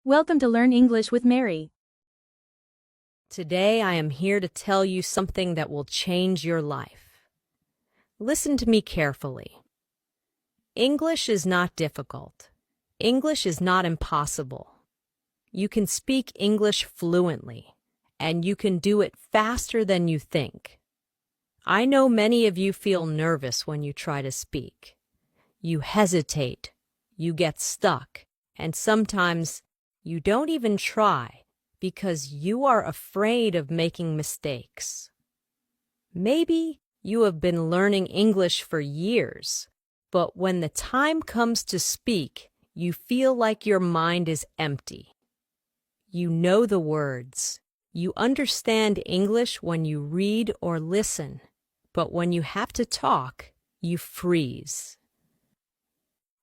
Welcome to Learn English with Mary. Today I am here to tell you something that will change your life. Listen to me carefully. English is not difficult. English is not impossible. You can speak English fluently, and you can do it faster than you think. I know many of you feel nervous when you try to speak. You hesitate, you get stuck, and sometimes you don't even try because you are afraid of making mistakes. Maybe you have been learning English for years, but when the time comes to speak, you feel like your mind is empty. You know the words. You understand English when you read or listen, but when you have to talk, you freeze.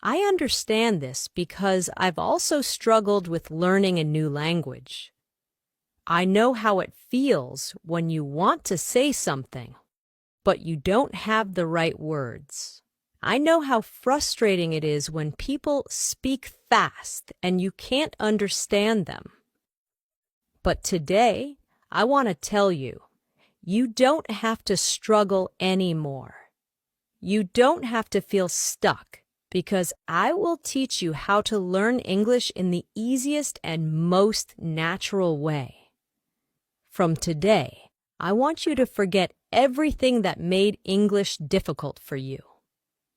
I understand this because I've also struggled with learning a new language. I know how it feels when you want to say something, but you don't have the right words. I know how frustrating it is when people speak fast and you can't understand them. But today, I want to tell you, you don't have to struggle anymore. You don't have to feel stuck, because I will teach you how to learn English in the easiest and most natural way. From today, I want you to forget everything that made English difficult for you.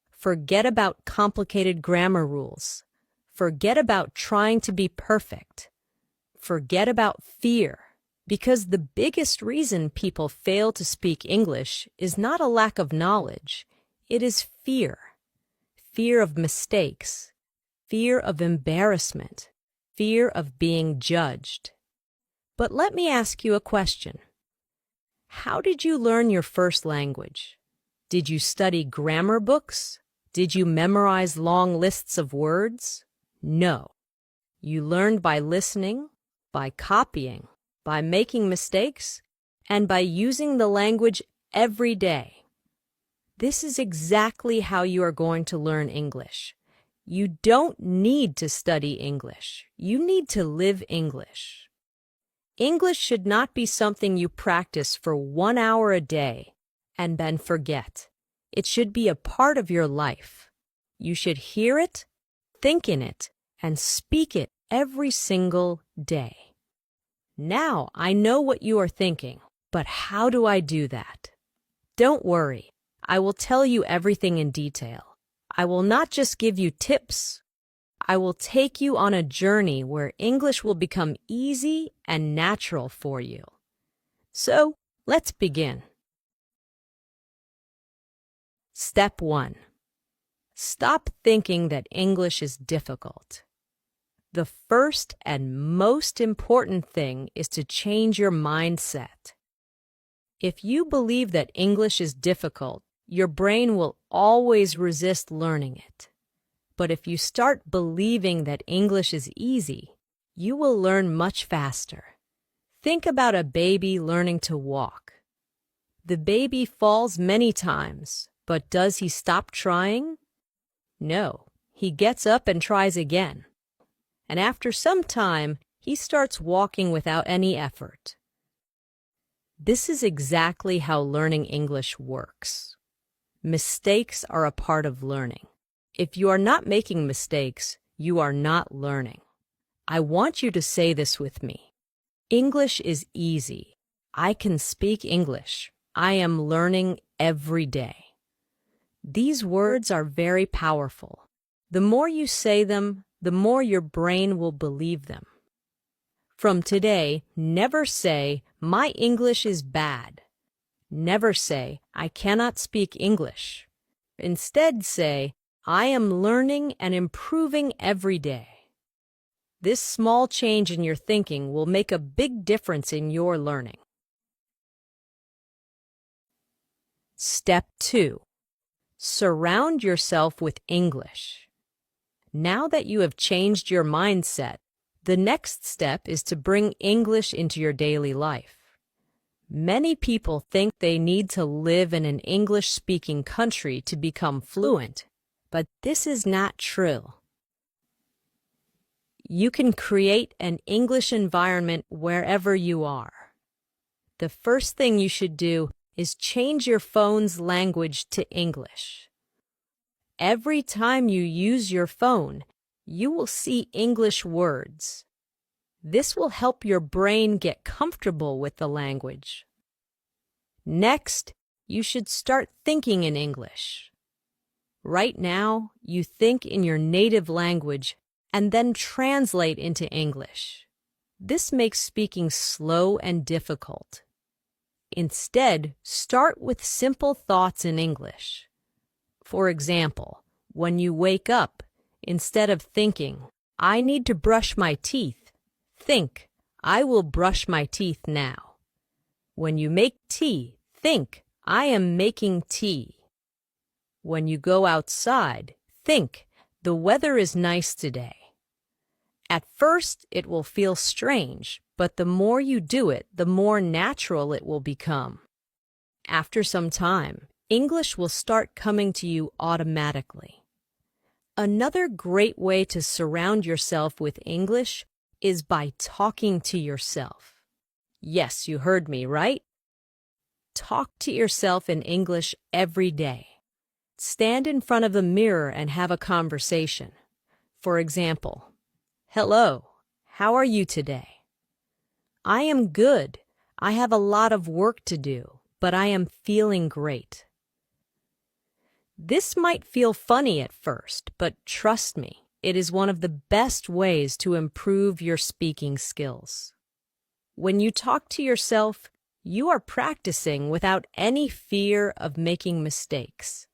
Forget about complicated grammar rules. Forget about trying to be perfect. Forget about fear, because the biggest reason people fail to speak English is not a lack of knowledge, it is fear. Fear of mistakes, fear of embarrassment, fear of being judged. But let me ask you a question. How did you learn your first language? Did you study grammar books? Did you memorize long lists of words? No. You learned by listening, by copying, by making mistakes, and by using the language every day. This is exactly how you are going to learn English. You don't need to study English. You need to live English. English should not be something you practice for 1 hour a day and then forget. It should be a part of your life. You should hear it, think in it, and speak it every single day. Now I know what you are thinking, but how do I do that? Don't worry. I will tell you everything in detail. I will not just give you tips. I will take you on a journey where English will become easy and natural for you. So, let's begin. Step 1. Stop thinking that English is difficult. The first and most important thing is to change your mindset. If you believe that English is difficult, your brain will always resist learning it. But if you start believing that English is easy, you will learn much faster. Think about a baby learning to walk. The baby falls many times, but does he stop trying? No, he gets up and tries again. And after some time, he starts walking without any effort. This is exactly how learning English works. Mistakes are a part of learning. If you are not making mistakes, you are not learning. I want you to say this with me. English is easy. I can speak English. I am learning every day. These words are very powerful. The more you say them, the more your brain will believe them. From today, never say, "My English is bad." Never say, "I cannot speak English." Instead say, "I am learning and improving every day." This small change in your thinking will make a big difference in your learning. Step 2. Surround yourself with English. Now that you have changed your mindset, the next step is to bring English into your daily life. Many people think they need to live in an English-speaking country to become fluent, but this is not true. You can create an English environment wherever you are. The first thing you should do is change your phone's language to English. Every time you use your phone, you will see English words. This will help your brain get comfortable with the language. Next, you should start thinking in English. Right now, you think in your native language and then translate into English. This makes speaking slow and difficult. Instead, start with simple thoughts in English. For example, when you wake up, instead of thinking, "I need to brush my teeth," think, "I will brush my teeth now." When you make tea, think, "I am making tea." When you go outside, think, "The weather is nice today." At first, it will feel strange, but the more you do it, the more natural it will become. After some time, English will start coming to you automatically. Another great way to surround yourself with English is by talking to yourself. Yes, you heard me, right? Talk to yourself in English every day. Stand in front of the mirror and have a conversation. For example, "Hello, how are you today?" "I am good. I have a lot of work to do, but I am feeling great." This might feel funny at first, but trust me, it is one of the best ways to improve your speaking skills. When you talk to yourself, you are practicing without any fear of making mistakes.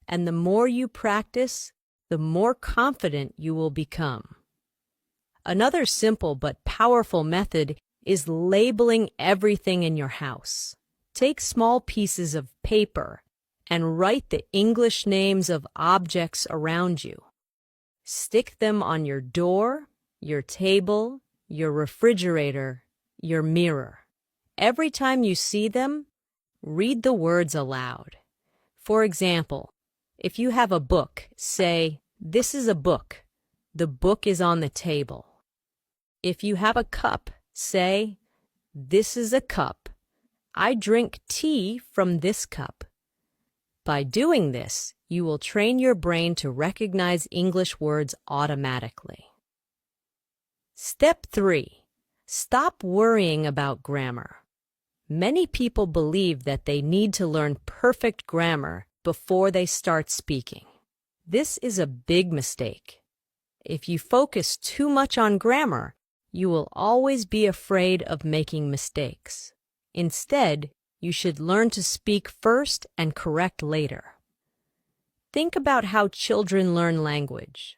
And the more you practice, the more confident you will become. Another simple but powerful method is labeling everything in your house. Take small pieces of paper and write the English names of objects around you. Stick them on your door, your table, your refrigerator, your mirror. Every time you see them, read the words aloud. For example, if you have a book, say, "This is a book. The book is on the table." If you have a cup, say, "This is a cup. I drink tea from this cup." By doing this, you will train your brain to recognize English words automatically. Step 3. Stop worrying about grammar. Many people believe that they need to learn perfect grammar before they start speaking. This is a big mistake. If you focus too much on grammar, you will always be afraid of making mistakes. Instead, you should learn to speak first and correct later. Think about how children learn language.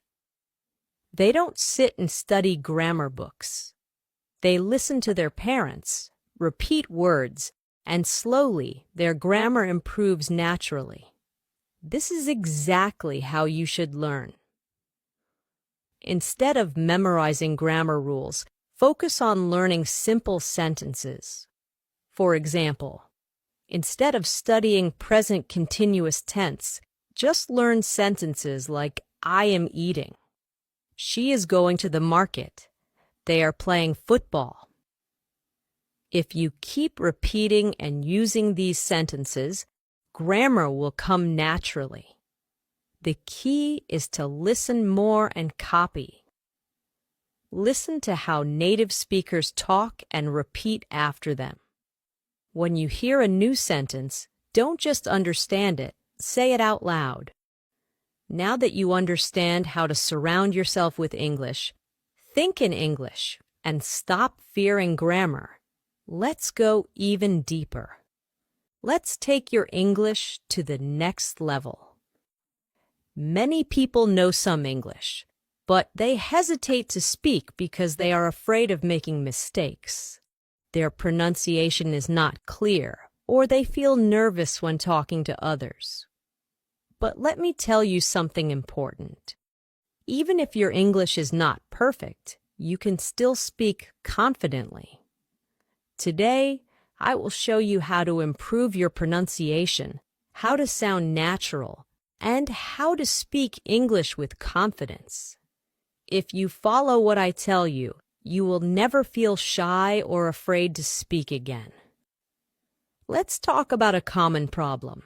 They don't sit and study grammar books. They listen to their parents, repeat words, and slowly their grammar improves naturally. This is exactly how you should learn. Instead of memorizing grammar rules, focus on learning simple sentences. For example, instead of studying present continuous tense, just learn sentences like "I am eating," "She is going to the market," "They are playing football." If you keep repeating and using these sentences, grammar will come naturally. The key is to listen more and copy. Listen to how native speakers talk and repeat after them. When you hear a new sentence, don't just understand it, say it out loud. Now that you understand how to surround yourself with English, think in English and stop fearing grammar. Let's go even deeper. Let's take your English to the next level. Many people know some English, but they hesitate to speak because they are afraid of making mistakes. Their pronunciation is not clear, or they feel nervous when talking to others. But let me tell you something important. Even if your English is not perfect, you can still speak confidently. Today, I will show you how to improve your pronunciation, how to sound natural, and how to speak English with confidence. If you follow what I tell you, you will never feel shy or afraid to speak again. Let's talk about a common problem.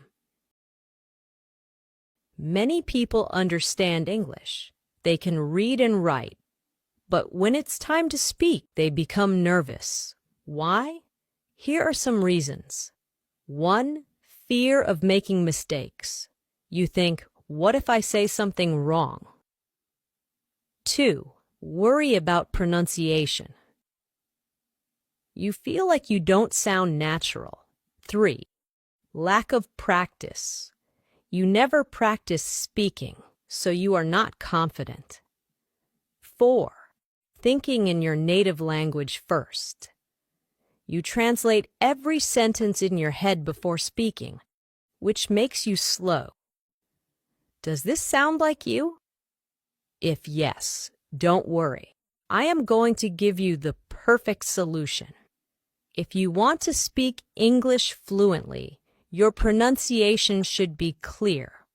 Many people understand English. They can read and write. But when it's time to speak, they become nervous. Why? Here are some reasons. 1. Fear of making mistakes. You think, what if I say something wrong? 2. Worry about pronunciation. You feel like you don't sound natural. 3. Lack of practice. You never practice speaking, so you are not confident. 4. Thinking in your native language first. You translate every sentence in your head before speaking, which makes you slow. Does this sound like you? If yes, don't worry. I am going to give you the perfect solution. If you want to speak English fluently, your pronunciation should be clear.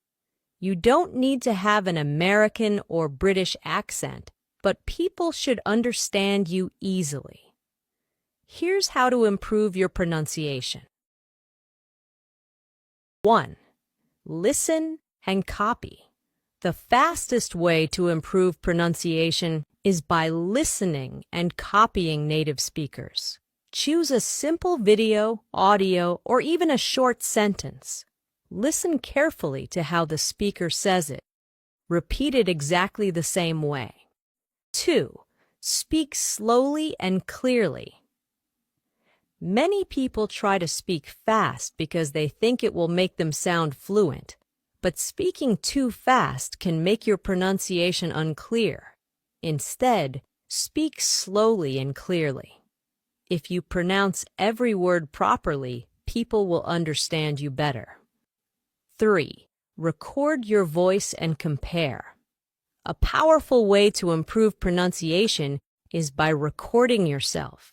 You don't need to have an American or British accent, but people should understand you easily. Here's how to improve your pronunciation. 1. Listen and copy. The fastest way to improve pronunciation is by listening and copying native speakers. Choose a simple video, audio, or even a short sentence. Listen carefully to how the speaker says it. Repeat it exactly the same way. 2. Speak slowly and clearly. Many people try to speak fast because they think it will make them sound fluent, but speaking too fast can make your pronunciation unclear. Instead, speak slowly and clearly. If you pronounce every word properly, people will understand you better. 3. Record your voice and compare. A powerful way to improve pronunciation is by recording yourself.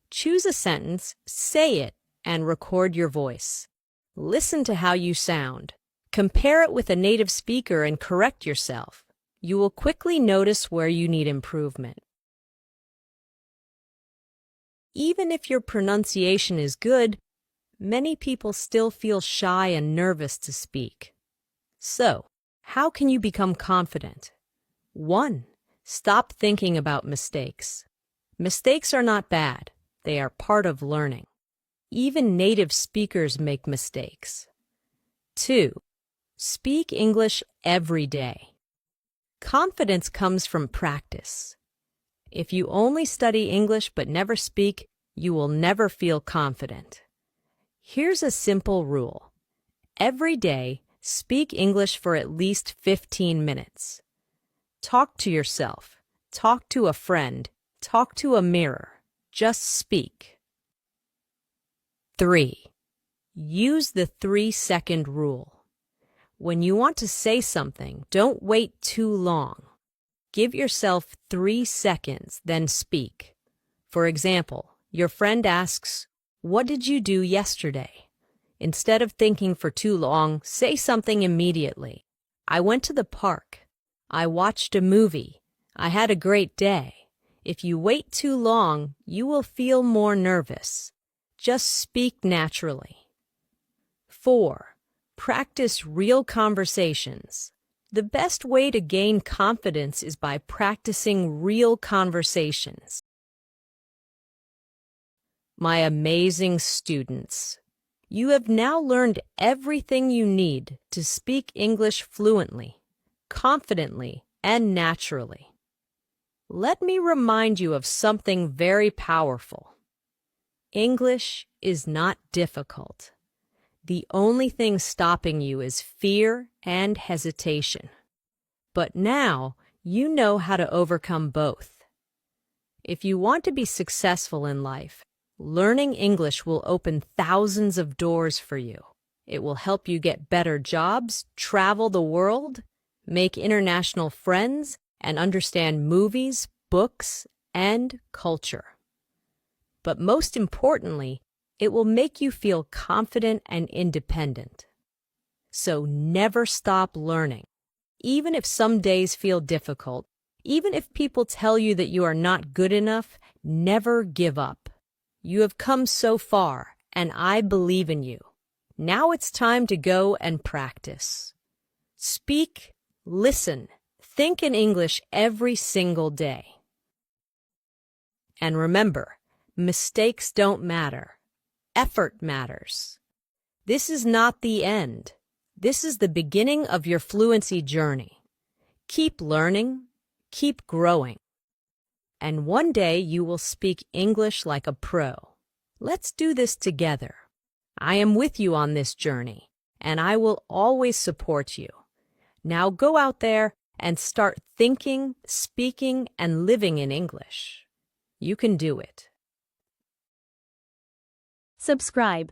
Choose a sentence, say it, and record your voice. Listen to how you sound. Compare it with a native speaker and correct yourself. You will quickly notice where you need improvement. Even if your pronunciation is good, many people still feel shy and nervous to speak. So, how can you become confident? 1. Stop thinking about mistakes. Mistakes are not bad. They are part of learning. Even native speakers make mistakes. 2. Speak English every day. Confidence comes from practice. If you only study English but never speak, you will never feel confident. Here's a simple rule. Every day, speak English for at least 15 minutes. Talk to yourself. Talk to a friend. Talk to a mirror. Just speak. 3. Use the 3-second rule. When you want to say something, don't wait too long. Give yourself 3 seconds, then speak. For example, your friend asks, "What did you do yesterday?" Instead of thinking for too long, say something immediately. "I went to the park." "I watched a movie." "I had a great day." If you wait too long, you will feel more nervous. Just speak naturally. 4. Practice real conversations. The best way to gain confidence is by practicing real conversations. My amazing students, you have now learned everything you need to speak English fluently, confidently, and naturally. Let me remind you of something very powerful. English is not difficult. The only thing stopping you is fear and hesitation. But now you know how to overcome both. If you want to be successful in life, learning English will open thousands of doors for you. It will help you get better jobs, travel the world, make international friends, and understand movies, books, and culture. But most importantly, it will make you feel confident and independent. So never stop learning. Even if some days feel difficult, Even if people tell you that you are not good enough, never give up. You have come so far, and I believe in you. Now it's time to go and practice. Speak, listen, think in English every single day. And remember, mistakes don't matter. Effort matters. This is not the end. This is the beginning of your fluency journey. Keep learning, keep growing. And one day you will speak English like a pro. Let's do this together. I am with you on this journey, and I will always support you. Now go out there and start thinking, speaking, and living in English. You can do it. Subscribe.